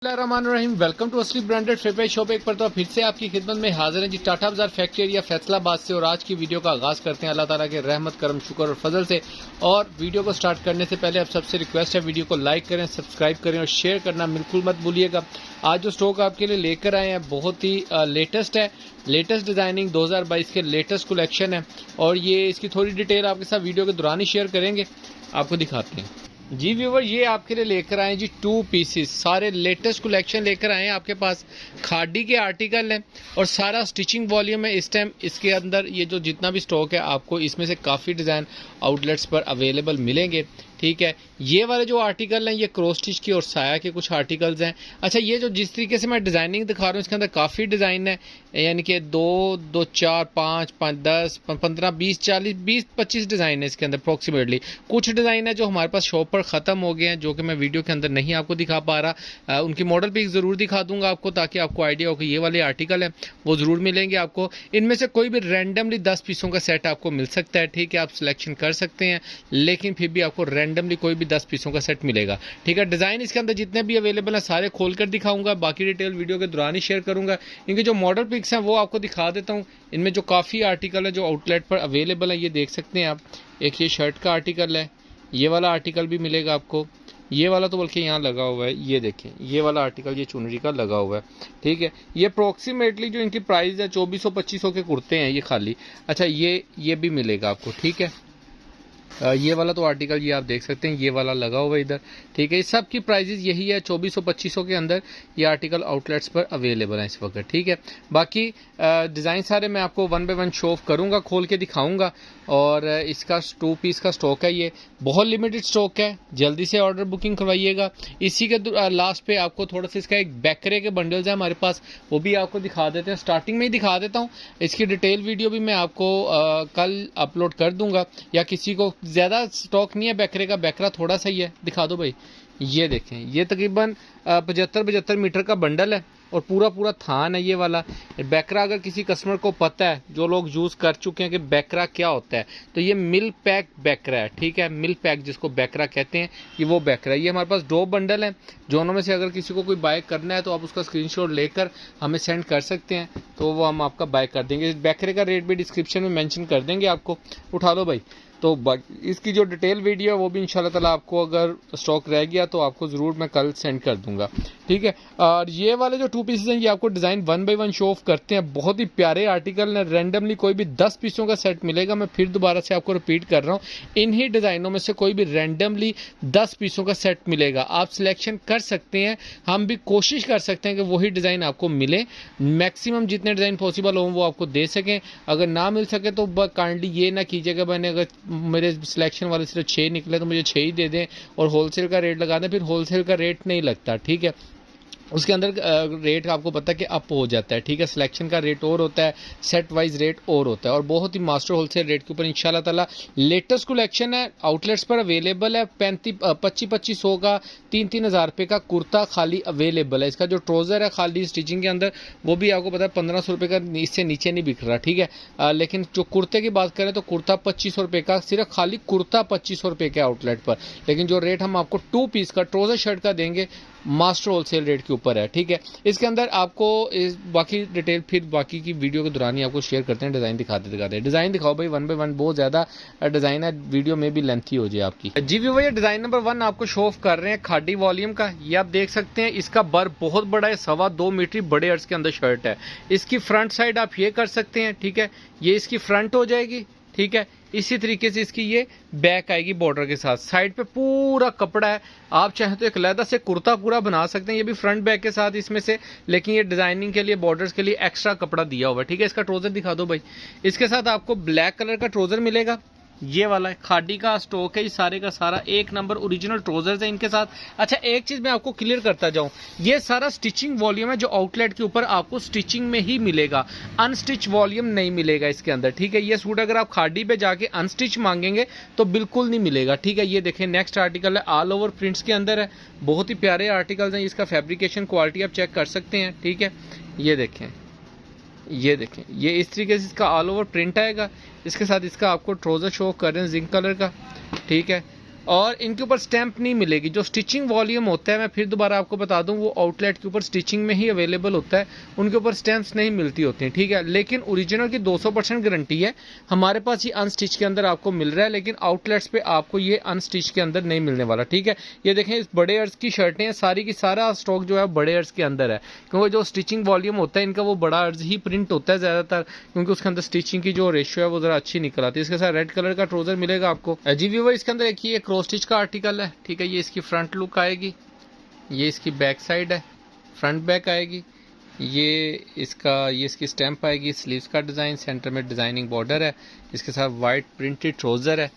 Rahim welcome to असली branded फेफे shop. एक पर तो फिर से आपकी खिदमत में हाजिर हैं जी, टाटा बाजार फैक्ट्री एरिया फैसलाबाद से। और आज की वीडियो का आगाज़ करते हैं अल्लाह ताला के रहमत करम शुक्र और फजल से। और वीडियो को स्टार्ट करने से पहले आप सबसे रिक्वेस्ट है, वीडियो को लाइक करें, सब्सक्राइब करें और शेयर करना बिल्कुल मत भूलिएगा। आज जो स्टॉक आपके लिए लेकर आए हैं बहुत ही लेटेस्ट है, लेटेस्ट डिज़ाइनिंग 2022 के लेटेस्ट कलेक्शन है। और ये इसकी थोड़ी डिटेल आपके साथ वीडियो के दौरान ही शेयर करेंगे, आपको दिखाते हैं जी व्यूवर। ये आपके लिए लेकर आए जी 2 पीसेस, सारे लेटेस्ट कलेक्शन लेकर आए हैं आपके पास। खादी के आर्टिकल हैं और सारा स्टिचिंग वॉल्यूम है इस टाइम। इसके अंदर ये जो जितना भी स्टॉक है आपको इसमें से काफ़ी डिज़ाइन आउटलेट्स पर अवेलेबल मिलेंगे, ठीक है। ये वाले जो आर्टिकल हैं ये क्रॉस स्टिच की और साया के कुछ आर्टिकल्स हैं। अच्छा, ये जो जिस तरीके से मैं डिज़ाइनिंग दिखा रहा हूँ इसके अंदर काफ़ी डिज़ाइन है, यानी कि 2, 2, 4, 5, 5, 10, 15, 20, 40, 20, 25 डिज़ाइन है इसके अंदर अप्रोक्सीमेटली। कुछ डिज़ाइन है जो हमारे पास शॉप पर ख़त्म हो गए हैं, जो कि मैं वीडियो के अंदर नहीं आपको दिखा पा रहा। उनकी मॉडल पिक ज़रूर दिखा दूंगा आपको, ताकि आपको आइडिया हो कि ये वाले आर्टिकल हैं वो ज़रूर मिलेंगे आपको। इनमें से कोई भी रैंडमली 10 पीसों का सेट आपको मिल सकता है, ठीक है। आप सिलेक्शन कर सकते हैं, लेकिन फिर भी आपको रैंडमली कोई भी 10 पीसों का सेट मिलेगा, ठीक है। डिज़ाइन इसके अंदर जितने भी अवेलेबल हैं सारे खोलकर दिखाऊंगा, बाकी डिटेल वीडियो के दौरान ही शेयर करूंगा। इनके जो मॉडल पिक्स हैं वो आपको दिखा देता हूं। इनमें जो काफ़ी आर्टिकल है जो आउटलेट पर अवेलेबल है, ये देख सकते हैं आप। एक ये शर्ट का आर्टिकल है, ये वाला आर्टिकल भी मिलेगा आपको। ये वाला तो बल्कि यहाँ लगा हुआ है, ये देखें, ये वाला आर्टिकल ये चुनरी का लगा हुआ है, ठीक है। ये अप्रोक्सीमेटली जो इनकी प्राइस है 2400-2500 के कुर्ते हैं ये खाली। अच्छा, ये भी मिलेगा आपको, ठीक है। ये वाला तो आर्टिकल ये आप देख सकते हैं, ये वाला लगा हुआ है इधर, ठीक है। इस सब की प्राइजेस यही है, 2400-2500 के अंदर ये आर्टिकल आउटलेट्स पर अवेलेबल है इस वक्त, ठीक है। बाकी डिज़ाइन सारे मैं आपको 1 बाय 1 शो ऑफ करूँगा, खोल के दिखाऊँगा। और इसका 2 पीस का स्टॉक है, ये बहुत लिमिटेड स्टॉक है, जल्दी से ऑर्डर बुकिंग करवाइएगा। इसी के लास्ट पे आपको थोड़ा सा इसका एक बैकरे के बंडल्स है हमारे पास, वो भी आपको दिखा देते हैं। स्टार्टिंग में ही दिखा देता हूँ, इसकी डिटेल वीडियो भी मैं आपको कल अपलोड कर दूँगा। या किसी को ज़्यादा स्टॉक नहीं है बैकरे का, बैकरा थोड़ा सा ही है, दिखा दो भाई। ये देखें, ये तकरीबन 75 मीटर का बंडल है और पूरा थान है ये वाला बैकरा। अगर किसी कस्टमर को पता है, जो लोग यूज़ कर चुके हैं कि बैकरा क्या होता है, तो ये मिल पैक बैकरा है, ठीक है। मिल पैक जिसको बैकरा कहते हैं, ये वो बैकरा है। ये हमारे पास 2 बंडल हैं, दोनों में से अगर किसी को कोई बाय करना है तो आप उसका स्क्रीनशॉट लेकर हमें सेंड कर सकते हैं, तो वो हम आपका बाय कर देंगे। बैकरे का रेट भी डिस्क्रिप्शन में मेंशन कर देंगे आपको, उठा लो भाई। तो इसकी जो डिटेल वीडियो है वो भी इंशाल्लाह ताला आपको अगर स्टॉक रह गया तो आपको ज़रूर मैं कल सेंड कर दूंगा, ठीक है। और ये वाले जो 2 पीसेस हैं ये आपको डिज़ाइन 1 बाय 1 शो ऑफ करते हैं। बहुत ही प्यारे आर्टिकल हैं, रैंडमली कोई भी 10 पीसों का सेट मिलेगा। मैं फिर दोबारा से आपको रिपीट कर रहा हूँ, इन्हीं डिज़ाइनों में से कोई भी रैंडमली 10 पीसों का सेट मिलेगा। आप सिलेक्शन कर सकते हैं, हम भी कोशिश कर सकते हैं कि वही डिज़ाइन आपको मिले। मैक्सिमम जितने डिज़ाइन पॉसिबल हों वो आपको दे सकें। अगर ना मिल सके तो काइंडली ये ना कीजिएगा मैंने अगर मेरे सिलेक्शन वाले सिर्फ 6 निकले तो मुझे 6 ही दे दें और होलसेल का रेट लगा दें, फिर होलसेल का रेट नहीं लगता, ठीक है। उसके अंदर रेट आपको पता है कि अप हो जाता है, ठीक है। सिलेक्शन का रेट और होता है, सेट वाइज रेट और होता है, और बहुत ही मास्टर होलसेल रेट के ऊपर इंशाल्लाह ताला लेटेस्ट कलेक्शन है आउटलेट्स पर अवेलेबल है। 2500 का 3-3 हज़ार रुपये का कुर्ता खाली अवेलेबल है। इसका जो ट्राउज़र है खाली स्टिचिंग के अंदर वो भी आपको पता है 1500 रुपये का, इससे नीचे नहीं बिक रहा, ठीक है। लेकिन जो कुर्ते की बात करें तो कुर्ता 2500 रुपये का, सिर्फ खाली कुर्ता 2500 रुपये के आउटलेट पर। लेकिन जो रेट हम आपको 2 पीस का ट्राउज़र शर्ट का देंगे मास्टर होलसेल रेट के ऊपर है, ठीक है। इसके अंदर आपको बाकी डिटेल फिर बाकी की वीडियो के दौरान ही आपको शेयर करते हैं। डिज़ाइन दिखाते हैं, डिज़ाइन दिखाओ भाई 1 बाय 1, बहुत ज़्यादा डिज़ाइन है, वीडियो में भी लेंथी हो जाए आपकी जी भी। भैया डिज़ाइन नंबर 1 आपको शो ऑफ कर रहे हैं खादी वॉल्यूम का। ये आप देख सकते हैं, इसका बर बहुत बड़ा है, 2.25 मीटर बड़े अर्ज के अंदर शर्ट है। इसकी फ्रंट साइड आप ये कर सकते हैं, ठीक है। ये इसकी फ्रंट हो जाएगी, ठीक है। इसी तरीके से इसकी ये बैक आएगी बॉर्डर के साथ। साइड पे पूरा कपड़ा है, आप चाहें तो एक अलग से कुर्ता पूरा बना सकते हैं, ये भी फ्रंट बैक के साथ इसमें से। लेकिन ये डिजाइनिंग के लिए, बॉर्डर्स के लिए एक्स्ट्रा कपड़ा दिया हुआ है, ठीक है। इसका ट्राउजर दिखा दो भाई। इसके साथ आपको ब्लैक कलर का ट्राउजर मिलेगा, ये वाला खादी का स्टॉक है, ये सारे का सारा एक नंबर ओरिजिनल ट्राउजर्स है इनके साथ। अच्छा, एक चीज मैं आपको क्लियर करता जाऊं, ये सारा स्टिचिंग वॉल्यूम है जो आउटलेट के ऊपर आपको स्टिचिंग में ही मिलेगा, अनस्टिच वॉल्यूम नहीं मिलेगा इसके अंदर, ठीक है। ये सूट अगर आप खादी पे जाके अनस्टिच मांगेंगे तो बिल्कुल नहीं मिलेगा, ठीक है। ये देखें, नेक्स्ट आर्टिकल है, ऑल ओवर प्रिंट्स के अंदर है, बहुत ही प्यारे आर्टिकल्स हैं। इसका फैब्रिकेशन क्वालिटी आप चेक कर सकते हैं, ठीक है। ये देखें, ये देखें, ये इस तरीके से इसका ऑल ओवर प्रिंट आएगा। इसके साथ इसका आपको ट्राउजर शो कर रहे हैं जिंक कलर का, ठीक है। और इनके ऊपर स्टैंप नहीं मिलेगी। जो स्टिचिंग वॉल्यूम होता है, मैं फिर दोबारा आपको बता दूं, वो आउटलेट के ऊपर स्टिचिंग में ही अवेलेबल होता है, उनके ऊपर स्टैंप्स नहीं मिलती होती हैं, ठीक है। लेकिन ओरिजिनल की 200% गारंटी है। हमारे पास ये अनस्टिच के अंदर आपको मिल रहा है, लेकिन आउटलेट्स पे आपको ये अनस्टिच के अंदर नहीं मिलने वाला, ठीक है। ये देखें, इस बड़े अर्ज की शर्टें हैं, सारी की सारा स्टॉक जो है बड़े अर्ज के अंदर है, क्योंकि जो स्टिचिंग वॉल्यूम होता है इनका वो बड़ा अर्ज ही प्रिंट होता है ज़्यादातर, क्योंकि उसके अंदर स्टिचिंग की जो रेशियो है वो ज़रा अच्छी निकल आती है। इसके साथ रेड कलर का ट्राउजर मिलेगा आपको। जी व्यूअर, इसके अंदर एक ये क्रॉस स्टिच का आर्टिकल है, ठीक है। ये इसकी फ्रंट लुक आएगी, ये इसकी बैक साइड है, फ्रंट बैक आएगी, ये इसकी स्टैंप आएगी, स्लीव्स का डिज़ाइन, सेंटर में डिज़ाइनिंग बॉर्डर है, इसके साथ वाइट प्रिंटेड ट्राउज़र है,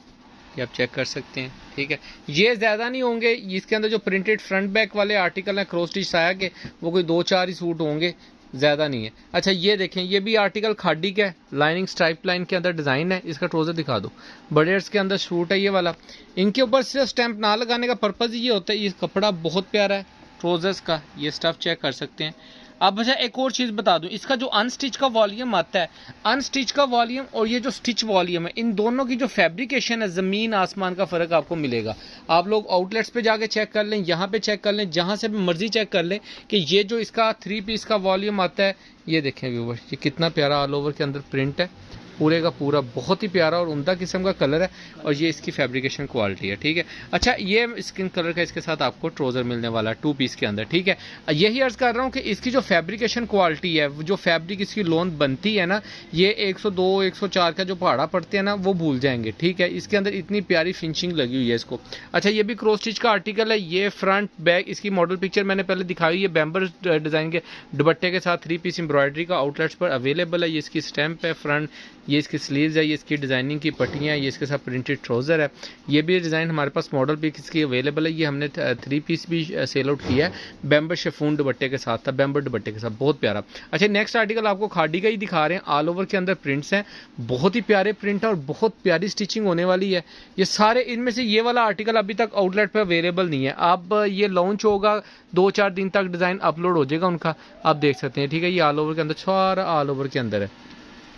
ये आप चेक कर सकते हैं, ठीक है। ये ज़्यादा नहीं होंगे, इसके अंदर जो प्रिंटेड फ्रंट बैक वाले आर्टिकल हैं क्रॉस स्टिच साया के, वो कोई 2-4 ही सूट होंगे, ज़्यादा नहीं है। अच्छा, ये देखें, ये भी आर्टिकल खाडी का है, लाइनिंग स्ट्राइप लाइन के अंदर डिज़ाइन है। इसका ट्राउज़र दिखा दो, बड़ेर्स के अंदर सूट है ये वाला। इनके ऊपर सिर्फ स्टैंप ना लगाने का पर्पज़ ये होता है, ये कपड़ा बहुत प्यारा है ट्राउज़र्स का, ये स्टफ चेक कर सकते हैं। अब अच्छा, एक और चीज़ बता दूं, इसका जो अनस्टिच का वॉल्यूम आता है, अनस्टिच का वॉल्यूम और ये जो स्टिच वॉल्यूम है, इन दोनों की जो फैब्रिकेशन है, ज़मीन आसमान का फ़र्क आपको मिलेगा। आप लोग आउटलेट्स पे जाके चेक कर लें, यहाँ पे चेक कर लें, जहाँ से भी मर्जी चेक कर लें कि ये जो इसका 3 पीस का वॉल्यूम आता है, ये देखें व्यूअर, ये कितना प्यारा ऑल ओवर के अंदर प्रिंट है, पूरे का पूरा बहुत ही प्यारा और उम्दा किस्म का कलर है, और ये इसकी फैब्रिकेशन क्वालिटी है, ठीक है। अच्छा, ये स्किन कलर का इसके साथ आपको ट्राउज़र मिलने वाला है 2 पीस के अंदर, ठीक है। यही अर्ज़ कर रहा हूँ कि इसकी जो फैब्रिकेशन क्वालिटी है, जो फैब्रिक इसकी लोन बनती है ना, ये 102, 104 का जो पहाड़ा पड़ते हैं ना, वो भूल जाएंगे, ठीक है। इसके अंदर इतनी प्यारी फिनिशिंग लगी हुई है इसको। अच्छा, ये भी क्रॉस स्टिच का आर्टिकल है, ये फ्रंट बैक, इसकी मॉडल पिक्चर मैंने पहले दिखाई, ये बैम्बर डिज़ाइन के दुपट्टे के साथ 3 पीस एम्ब्रॉयडरी का आउटलेट्स पर अवेलेबल है। ये इसकी स्टैंप है फ्रंट, ये इसकी स्लीव्स है, ये इसकी डिज़ाइनिंग की पट्टियाँ, ये इसके साथ प्रिंटेड ट्राउज़र है। ये भी डिज़ाइन हमारे पास मॉडल पीस इसकी अवेलेबल है। ये हमने 3 पीस भी सेल आउट किया है, बैम्बर शिफॉन दुपट्टे के साथ था, बैम्बर दुपट्टे के साथ, बहुत प्यारा। अच्छा, नेक्स्ट आर्टिकल आपको खाडी का ही दिखा रहे हैं, ऑल ओवर के अंदर प्रिंट्स हैं, बहुत ही प्यारे प्रिंट है और बहुत प्यारी स्टिचिंग होने वाली है। ये सारे, इनमें से ये वाला आर्टिकल अभी तक आउटलेट पर अवेलेबल नहीं है। अब ये लॉन्च होगा, 2-4 दिन तक डिज़ाइन अपलोड हो जाएगा उनका, आप देख सकते हैं, ठीक है। ये ऑल ओवर के अंदर, सारा ऑल ओवर के अंदर है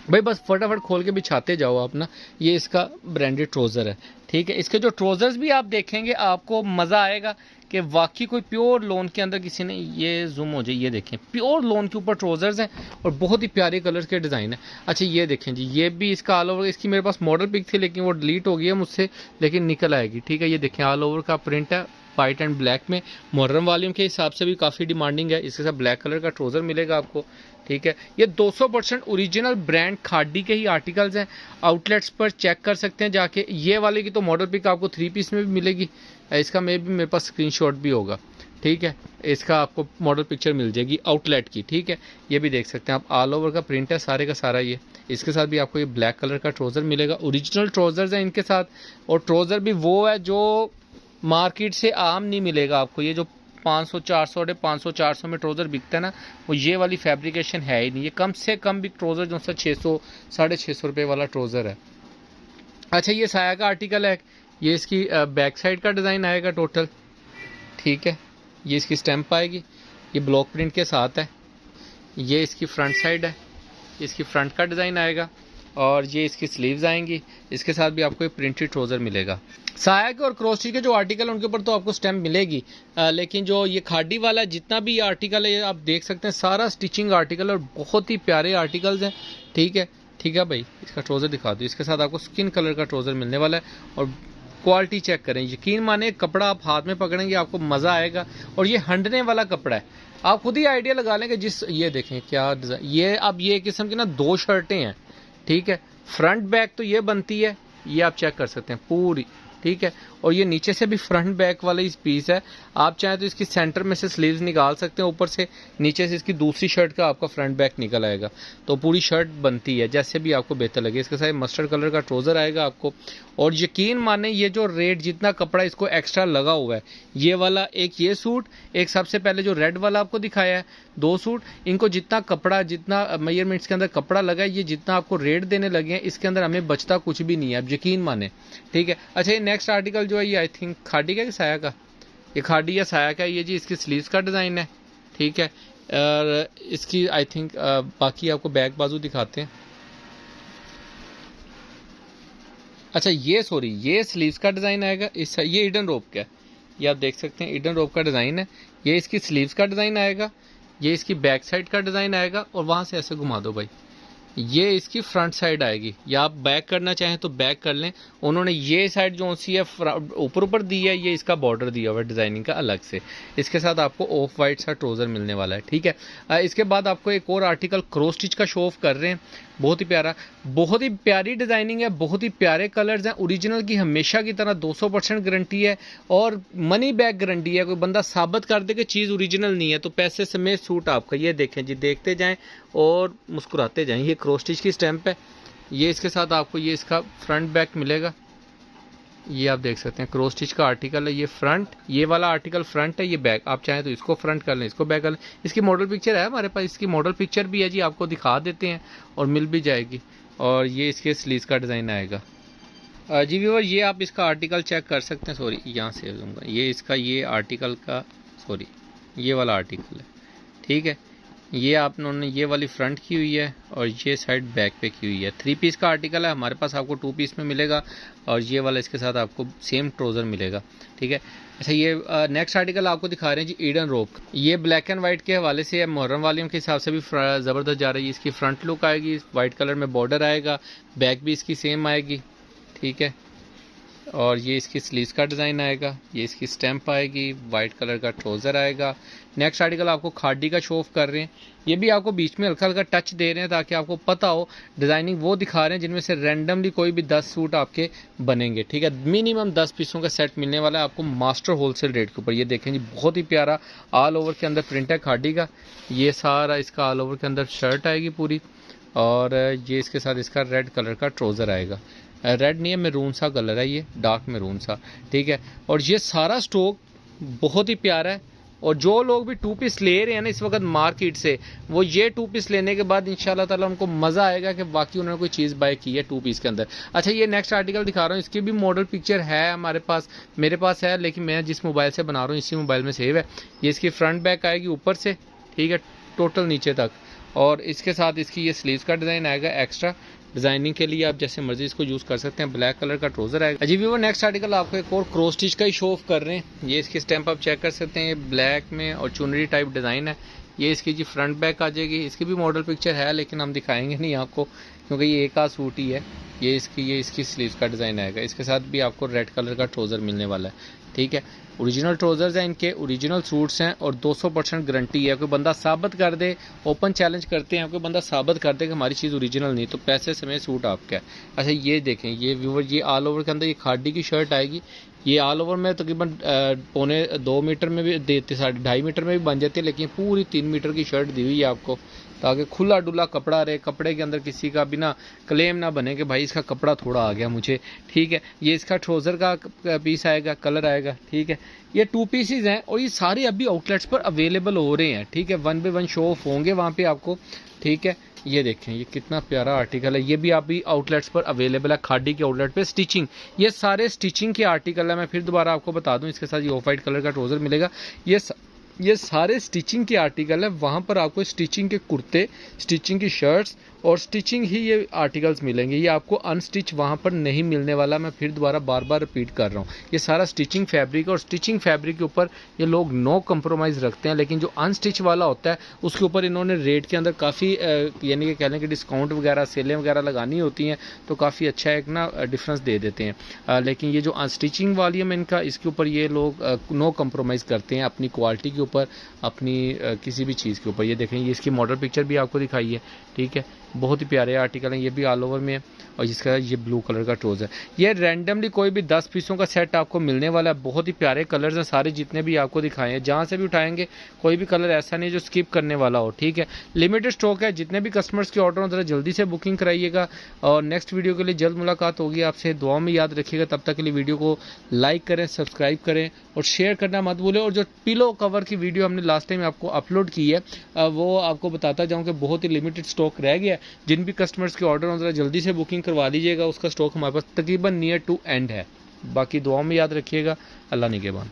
भाई, बस फटाफट खोल के बिछाते जाओ आप ना। ये इसका ब्रांडेड ट्राउज़र है, ठीक है। इसके जो ट्राउज़र्स भी आप देखेंगे, आपको मज़ा आएगा कि वाकई कोई प्योर लोन के अंदर किसी ने, ये जूम हो जाए, ये देखें, प्योर लोन के ऊपर ट्राउज़र्स हैं और बहुत ही प्यारे कलर्स के डिज़ाइन है। अच्छा, ये देखें जी, ये भी इसका ऑल ओवर, इसकी मेरे पास मॉडल पिक थी लेकिन वो डिलीट हो गई है मुझसे, लेकिन निकल आएगी, ठीक है। ये देखें, ऑल ओवर का प्रिंट है वाइट एंड ब्लैक में, मुहर्रम वॉल्यूम के हिसाब से भी काफ़ी डिमांडिंग है। इसके साथ ब्लैक कलर का ट्राउज़र मिलेगा आपको, ठीक है। ये 200% ओरिजिनल ब्रांड खाडी के ही आर्टिकल्स हैं, आउटलेट्स पर चेक कर सकते हैं जाके। ये वाले की तो मॉडल पिक आपको 3 पीस में भी मिलेगी, इसका मेरे पास स्क्रीनशॉट भी होगा, ठीक है। इसका आपको मॉडल पिक्चर मिल जाएगी आउटलेट की, ठीक है। ये भी देख सकते हैं आप, ऑल ओवर का प्रिंट है सारे का सारा ये। इसके साथ भी आपको ये ब्लैक कलर का ट्राउज़र मिलेगा, ओरिजिनल ट्राउज़र्स हैं इनके साथ, और ट्राउज़र भी वो है जो मार्केट से आम नहीं मिलेगा आपको। ये जो 500, 400 में ट्राउज़र बिकता है ना, वो ये वाली फैब्रिकेशन है ही नहीं। ये कम से कम भी ट्राउज़र जो सा 600, 650 रुपये वाला ट्राउज़र है। अच्छा, ये साया का आर्टिकल है, ये इसकी बैक साइड का डिज़ाइन आएगा टोटल, ठीक है। ये इसकी स्टैंप आएगी, ये ब्लॉक प्रिंट के साथ है। ये इसकी फ्रंट साइड है, इसकी फ्रंट का डिज़ाइन आएगा, और ये इसकी स्लीव्स आएंगी। इसके साथ भी आपको एक प्रिंटेड ट्राउज़र मिलेगा। साया के और क्रॉस स्टिच के जो आर्टिकल है उनके ऊपर तो आपको स्टैम्प मिलेगी, लेकिन जो ये खाडी वाला जितना भी आर्टिकल है आप देख सकते हैं, सारा स्टिचिंग आर्टिकल और बहुत ही प्यारे आर्टिकल्स हैं, ठीक है। ठीक है भाई, इसका ट्राउज़र दिखा दो। इसके साथ आपको स्किन कलर का ट्राउज़र मिलने वाला है, और क्वालिटी चेक करें, यकीन माने कपड़ा आप हाथ में पकड़ेंगे आपको मज़ा आएगा, और ये हंडने वाला कपड़ा है। आप खुद ही आइडिया लगा लें कि जिस, ये देखें क्या डिज़ाइन, ये अब ये किस्म की ना 2 शर्टें हैं, ठीक है। फ्रंट बैक तो ये बनती है, ये आप चेक कर सकते हैं पूरी, ठीक है। और ये नीचे से भी फ्रंट बैक वाला इस पीस है, आप चाहें तो इसकी सेंटर में से स्लीव्स निकाल सकते हैं, ऊपर से नीचे से इसकी दूसरी शर्ट का आपका फ्रंट बैक निकल आएगा, तो पूरी शर्ट बनती है, जैसे भी आपको बेहतर लगे। इसके साथ मस्टर्ड कलर का ट्राउज़र आएगा आपको, और यकीन माने ये जो रेट जितना कपड़ा इसको एक्स्ट्रा लगा हुआ है, ये वाला एक ये सूट, एक सबसे पहले जो रेड वाला आपको दिखाया है, 2 सूट, इनको जितना कपड़ा, जितना मेजरमेंट्स के अंदर कपड़ा लगा है, ये जितना आपको रेट देने लगे हैं, इसके अंदर हमें बचता कुछ भी नहीं है, अब यकीन माने, ठीक है। अच्छा, ये नेक्स्ट आर्टिकल जो है, ये आई थिंक खाडी का कि साया का, ये खाडी या साया का, ये जी इसकी स्लीव्स का डिज़ाइन है, ठीक है। और इसकी आई थिंक बाकी आपको बैक बाजू दिखाते हैं। अच्छा ये स्लीव्स का डिज़ाइन आएगा। इस ये ईडन रोप का है, ये आप देख सकते हैं ईडन रोप का डिज़ाइन है। ये इसकी स्लीव्स का डिज़ाइन आएगा, ये इसकी बैक साइड का डिज़ाइन आएगा और वहाँ से ऐसे घुमा दो भाई, ये इसकी फ्रंट साइड आएगी। या आप बैक करना चाहें तो बैक कर लें। उन्होंने ये साइड जो सी है ऊपर दी है, ये इसका बॉर्डर दिया हुआ है डिज़ाइनिंग का अलग से। इसके साथ आपको ऑफ वाइट सा ट्राउज़र मिलने वाला है, ठीक है। इसके बाद आपको एक और आर्टिकल क्रॉस स्टिच का शो ऑफ कर रहे हैं, बहुत ही प्यारा, बहुत ही प्यारी डिज़ाइनिंग है, बहुत ही प्यारे कलर्स हैं। ओरिजिनल की हमेशा की तरह 200% गारंटी है और मनी बैक गारंटी है। कोई बंदा साबित कर दे कि चीज़ ओरिजिनल नहीं है तो पैसे समेत सूट आपका। ये देखें जी, देखते जाएं और मुस्कुराते जाएं। ये क्रॉस स्टिच की स्टैंप है। ये इसके साथ आपको ये इसका फ्रंट बैक मिलेगा, ये आप देख सकते हैं क्रॉस स्टिच का आर्टिकल है। ये फ्रंट, ये वाला आर्टिकल फ्रंट है, ये बैक। आप चाहें तो इसको फ्रंट कर लें, इसको बैक कर लें। इसकी मॉडल पिक्चर है हमारे पास, इसकी मॉडल पिक्चर भी है जी, आपको दिखा देते हैं और मिल भी जाएगी। और ये इसके स्लीव्स का डिज़ाइन आएगा। जी व्यूअर, ये आप इसका आर्टिकल चेक कर सकते हैं। सॉरी, यहाँ से लूँगा, ये इसका ये आर्टिकल का, सॉरी ये वाला आर्टिकल है, ठीक है। ये आप उन्होंने ये वाली फ्रंट की हुई है और ये साइड बैक पे की हुई है। 3 पीस का आर्टिकल है, हमारे पास आपको 2 पीस में मिलेगा और ये वाला इसके साथ आपको सेम ट्राउज़र मिलेगा, ठीक है। अच्छा, ये नेक्स्ट आर्टिकल आपको दिखा रहे हैं जी, ईडन रोप। ये ब्लैक एंड वाइट के हवाले से है, मुहर्रम वालियों के हिसाब से भी ज़बरदस्त जा रही है। इसकी फ्रंट लुक आएगी, वाइट कलर में बॉर्डर आएगा, बैक भी इसकी सेम आएगी, ठीक है। और ये इसकी स्लीव्स का डिज़ाइन आएगा, ये इसकी स्टैंप आएगी, वाइट कलर का ट्राउज़र आएगा। नेक्स्ट आर्टिकल आपको खादी का शो ऑफ कर रहे हैं। ये भी आपको बीच में हल्का हल्का टच दे रहे हैं ताकि आपको पता हो। डिज़ाइनिंग वो दिखा रहे हैं जिनमें से रैंडमली कोई भी 10 सूट आपके बनेंगे, ठीक है। मिनिमम 10 पीसों का सेट मिलने वाला है आपको मास्टर होलसेल रेट के ऊपर। ये देखें जी, बहुत ही प्यारा ऑल ओवर के अंदर प्रिंट है खादी का। ये सारा इसका ऑल ओवर के अंदर शर्ट आएगी पूरी और ये इसके साथ इसका रेड कलर का ट्राउज़र आएगा। रेड नहीं है, मैरून सा कलर है, ये डार्क मैरून सा, ठीक है। और ये सारा स्टॉक बहुत ही प्यारा है। और जो लोग भी 2 पीस ले रहे हैं ना इस वक्त मार्केट से, वो ये 2 पीस लेने के बाद इंशाल्लाह ताला उनको मज़ा आएगा कि वाकई उन्होंने कोई चीज़ बाय की है 2 पीस के अंदर। अच्छा, ये नेक्स्ट आर्टिकल दिखा रहा हूँ, इसकी भी मॉडल पिक्चर है हमारे पास, मेरे पास है, लेकिन मैं जिस मोबाइल से बना रहा हूँ इसी मोबाइल में सेव है। ये इसकी फ्रंट बैक आएगी ऊपर से, ठीक है, टोटल नीचे तक। और इसके साथ इसकी ये स्लीव्स का डिज़ाइन आएगा एक्स्ट्रा। डिज़ाइनिंग के लिए आप जैसे मर्जी इसको यूज़ कर सकते हैं। ब्लैक कलर का ट्राउज़र आएगा। जी व्यूअर, नेक्स्ट आर्टिकल आपको एक और क्रॉस स्टिच का ही शो ऑफ कर रहे हैं। ये इसकी स्टैंप आप चेक कर सकते हैं, ये ब्लैक में और चुनरी टाइप डिज़ाइन है। ये इसकी जी फ्रंट बैक आ जाएगी। इसकी भी मॉडल पिक्चर है लेकिन हम दिखाएंगे नहीं आपको क्योंकि ये एक आध सूट ही है। ये इसकी स्लीव्स का डिज़ाइन आएगा। इसके साथ भी आपको रेड कलर का ट्राउज़र मिलने वाला है, ठीक है। ओरिजिनल ट्राउज़र्स हैं इनके, ओरिजिनल सूट्स हैं और 200% गारंटी है। कोई बंदा साबित कर दे, ओपन चैलेंज करते हैं, कोई बंदा साबित कर दे कि हमारी चीज़ ओरिजिनल नहीं तो पैसे समेत सूट आपका है। अच्छा, ये देखें, ये व्यूअर, ये ऑल ओवर के अंदर ये खादी की शर्ट आएगी। ये ऑल ओवर में तकरीबन 2.25 मीटर में भी देते, 2.5 मीटर में भी बन जाती है, लेकिन पूरी 3 मीटर की शर्ट दी हुई है आपको ताकि खुला डुला कपड़ा रहे। कपड़े के अंदर किसी का बिना क्लेम ना बने कि भाई इसका कपड़ा थोड़ा आ गया मुझे, ठीक है। ये इसका ट्राउज़र का पीस आएगा, कलर आएगा, ठीक है। ये 2 पीसेज हैं और ये सारे अभी आउटलेट्स पर अवेलेबल हो रहे हैं, ठीक है। 1 बाय 1 शो ऑफ होंगे वहाँ पे आपको, ठीक है। ये देखें, ये कितना प्यारा आर्टिकल है। ये भी अभी आउटलेट्स पर अवेलेबल है, खादी के आउटलेट पे। स्टिचिंग, ये सारे स्टिचिंग के आर्टिकल है। मैं फिर दोबारा आपको बता दूं, इसके साथ ये ऑफ वाइट कलर का ट्राउज़र मिलेगा। ये सारे स्टिचिंग के आर्टिकल है। वहाँ पर आपको स्टिचिंग के कुर्ते, स्टिचिंग की शर्ट्स और स्टिचिंग ही ये आर्टिकल्स मिलेंगे। ये आपको अनस्टिच वहाँ पर नहीं मिलने वाला। मैं फिर दोबारा बार बार रिपीट कर रहा हूँ, ये सारा स्टिचिंग फैब्रिक और स्टिचिंग फैब्रिक के ऊपर ये लोग नो कंप्रोमाइज़ रखते हैं। लेकिन जो अनस्टिच वाला होता है उसके ऊपर इन्होंने रेट के अंदर काफ़ी यानी कि कह लें कि डिस्काउंट वगैरह, सेलें वगैरह लगानी होती हैं तो काफ़ी अच्छा एक ना डिफरेंस दे देते हैं। लेकिन ये जो अनस्टिचिंग वाली है इनका, इसके ऊपर ये लोग नो कंप्रोमाइज़ करते हैं अपनी क्वालिटी के ऊपर, अपनी किसी भी चीज़ के ऊपर। ये देखें, ये इसकी मॉडल पिक्चर भी आपको दिखाई है, ठीक है। बहुत ही प्यारे आर्टिकल हैं, ये भी ऑल ओवर में है। और जिसका ये ब्लू कलर का ट्राउज़र, ये रैंडमली कोई भी 10 पीसों का सेट आपको मिलने वाला है। बहुत ही प्यारे कलर्स हैं सारे जितने भी आपको दिखाए हैं। जहाँ से भी उठाएंगे कोई भी कलर ऐसा नहीं जो स्किप करने वाला हो, ठीक है। लिमिटेड स्टॉक है। जितने भी कस्टमर्स के ऑर्डर हो ज़रा जल्दी से बुकिंग कराइएगा। और नेक्स्ट वीडियो के लिए जल्द मुलाकात होगी आपसे। दुआ में याद रखिएगा। तब तक के लिए वीडियो को लाइक करें, सब्सक्राइब करें और शेयर करना मत भूलें। और जो पिलो कवर की वीडियो हमने लास्ट टाइम आपको अपलोड की है वो आपको बताता जाऊँ कि बहुत ही लिमिटेड स्टॉक रह गया। जिन भी कस्टमर्स के ऑर्डर हो ज़रा जल्दी से बुकिंग करवा लीजिएगा। उसका स्टॉक हमारे पास तकरीबन नियर टू एंड है। बाकी दुआओं में याद रखिएगा। अल्लाह निगहबान।